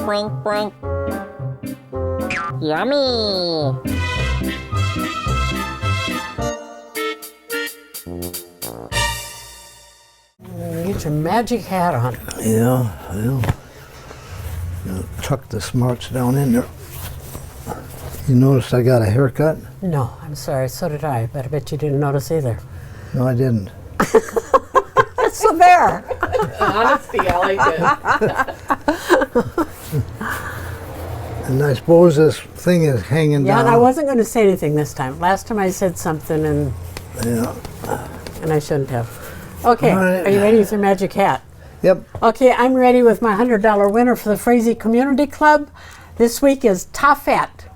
Boink, boink. Yummy. Get your magic hat on. Yeah, well, tuck the smarts down in there. You noticed I got a haircut? No, I'm sorry, so did I, but I bet you didn't notice either. No, I didn't. So there. Honesty, I like it. And I suppose this thing is hanging Yeah, down. and I wasn't going to say anything this time. Last time I said something and Yeah. I shouldn't have. Okay, All right. Are you ready with your magic hat? Yep. Okay, I'm ready with my $100 winner for the Frazee Community Club. This week is Toffette.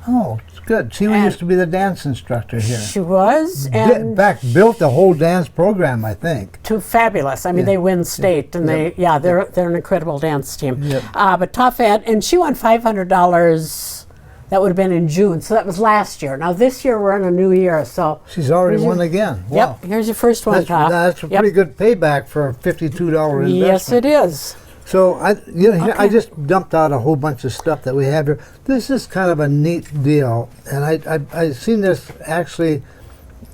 Oh, it's good. She And- used to be the dance instructor here. She was, In and fact, built the whole dance program, I think. fabulous. I mean, Yeah. they win state, and they're an incredible dance team. Yep. But Toffette, and she won $500. That would have been in June, so that was last year. Now this year we're in a new year, so She's already Here's your- won again. Wow. yep. Here's your first one, Toff. That's a Yep. pretty good payback for a $52 investment. Yes, it is. So I Okay. just dumped out a whole bunch of stuff that we have here. This is kind of a neat deal, and I seen this actually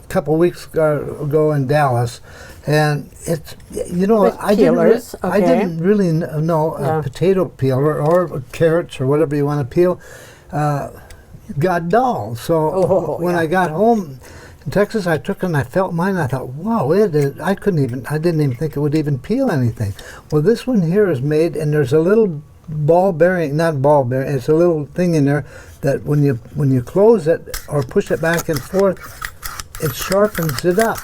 a couple weeks ago in Dallas, and it's With I peelers, okay. didn't really know Yeah. a potato peeler or carrots or whatever you want to peel got dull. So Oh, when yeah. I got home in Texas, I took it and I felt mine. And I thought, wow, I didn't even think it would even peel anything. Well, this one here is made, and there's a little not ball bearing, it's a little thing in there that when you close it or push it back and forth, it sharpens it up.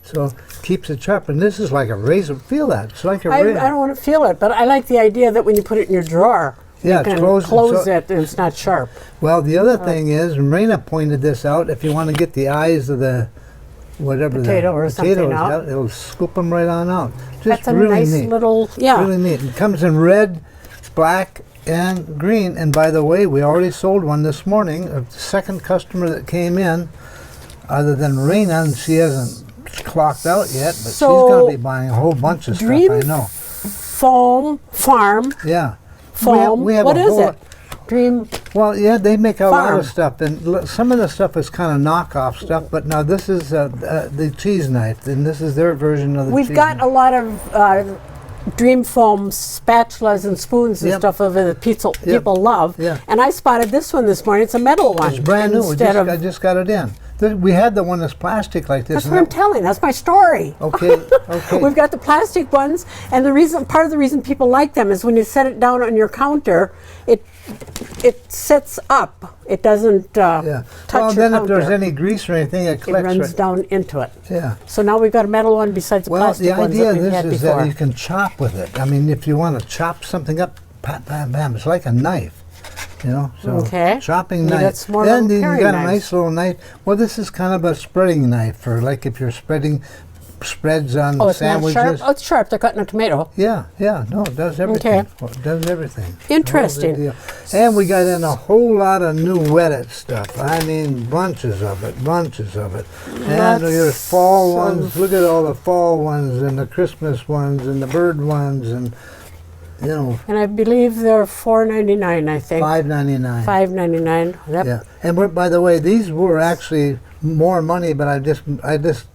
So keeps it sharp. And this is like a razor. Feel that? It's like a I razor. don't want to feel it, but I like the idea that when you put it in your drawer, Yeah, you it's can closed, close so- it and it's not sharp. Well, the other thing is, and Raina pointed this out, if you want to get the eyes of the whatever Potato the or something potatoes out. it'll scoop them right on out. Just That's a really nice neat. little, yeah. Really neat. It comes in red, black, and green. And by the way, we already sold one this morning. A second customer that came in, other than Raina, and she hasn't clocked out yet, but she's So, going to be buying a whole bunch of Dream stuff. I know. Foam Farm. Yeah. Foam. We have What a is whole- it? Dream. Well, yeah, they make a lot Farm. of stuff, and some of the stuff is kind of knockoff stuff. But now this is the cheese knife, and this is their version of the We've cheese got knife. a lot of Dream Foam spatulas and spoons and Yep. stuff of it that people Yep. love. Yeah. And I spotted this one this morning. It's a metal one. It's brand new. I just got it in. We had the one that's plastic like this. That's and what I'm that- telling. That's my story. Okay, okay. We've got the plastic ones, and part of the reason people like them is when you set it down on your counter, it sets up. It doesn't Yeah. touch Well, your then if counter. there's any grease or anything, it It collects runs right. down into it. Yeah. So now we've got a metal one besides the Well, plastic the ones idea that of we've this had is before. that you can chop with it. I mean, if you want to chop something up, bam, bam, bam. It's like a knife, So Okay. chopping Maybe knife. that's more Then little you paring got a knives. nice little knife. Well, this is kind of a spreading knife for like if you're spreading spreads on Oh, it's sandwiches. not sharp? Oh, it's sharp. They're cutting a tomato. Yeah, no, it does everything. Okay. Well, it does everything. Interesting. No big deal. And we got in a whole lot of new wetted stuff. I mean, bunches of it. And there's fall ones. Look at all the fall ones and the Christmas ones and the bird ones and, And I believe they're $4.99, I think. $5.99. $5.99. Yep. Yeah. And by the way, these were actually more money, but I just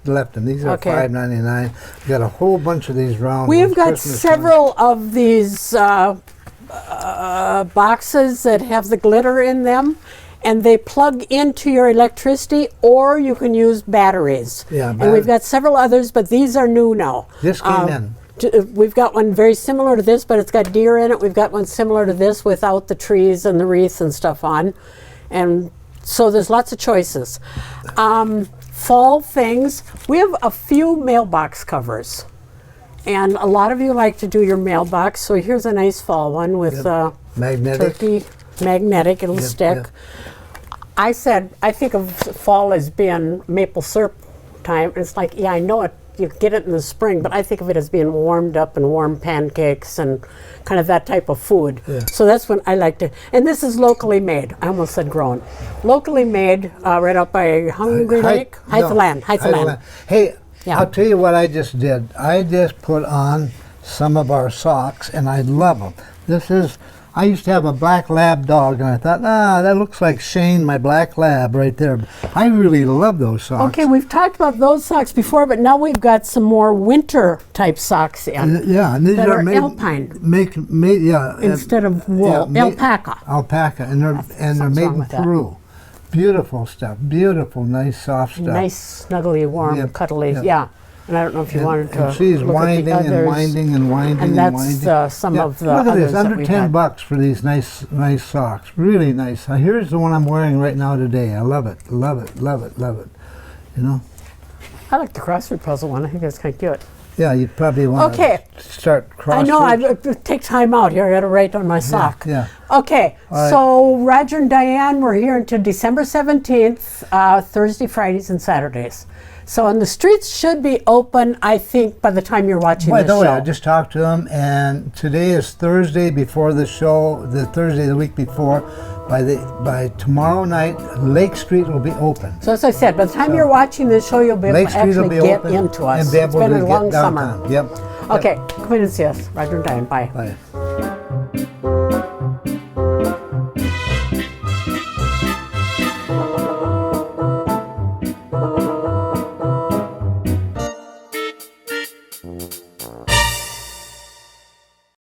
left them. These are Okay. $5.99. We got a whole bunch of these round We have ones, got Christmas several of these boxes that have the glitter in them, and they plug into your electricity, or you can use batteries. Yeah, And we've got several others, but these are new now. This came in. We've got one very similar to this, but it's got deer in it. We've got one similar to this without the trees and the wreaths and stuff on. And so there's lots of choices. Fall things. We have a few mailbox covers. And a lot of you like to do your mailbox. So here's a nice fall one with Magnetic. turkey, magnetic, it'll stick. Yep. I think of fall as being maple syrup time. It's like, yeah, I know it. You get it in the spring, but I think of it as being warmed up and warm pancakes and kind of that type of food. Yeah. So that's when I like to. And this is locally made. I almost said grown. Locally made, right up by Hungry Lake, Hythe Land. Hey, Yeah. I'll tell you what I just did. I just put on some of our socks, and I love them. I used to have a black lab dog, and I thought, that looks like Shane, my black lab, right there. I really love those socks. Okay, we've talked about those socks before, but now we've got some more winter type socks in Yeah, and these that are are made, alpine made, yeah, instead of wool. Alpaca. Alpaca, and they're something's made wrong in with that. Peru. Beautiful stuff. Beautiful, nice, soft stuff. Nice, snuggly, warm, Yeah, cuddly. yeah. Yeah. And I don't know if you wanted to. And she's look winding at the and others. winding and winding And and that's winding. some of the Look at others this, that under we had. $10 for these nice socks. Really nice. Here's the one I'm wearing right now today. I love it, love it, love it, love it. You know? I like the crossword puzzle one. I think that's kind of cute. Yeah, you'd probably want Okay. to start crosswords. I know. I take time out here. I got to write on my sock. yeah. Okay. All right. So Roger and Diane, we're here until December 17th, Thursday, Fridays, and Saturdays. So, and the streets should be open, I think, by the time you're watching By this the way, show. I just talked to him, and today is Thursday before the show, the Thursday of the week before. By tomorrow night, Lake Street will be open. So as I said, by the time you're watching this show, you'll be able Lake to Street will actually be get open into us. and be It's able been to a get long downtown. summer. Yep. Okay, come in and see us. Roger and Diane, bye. Bye.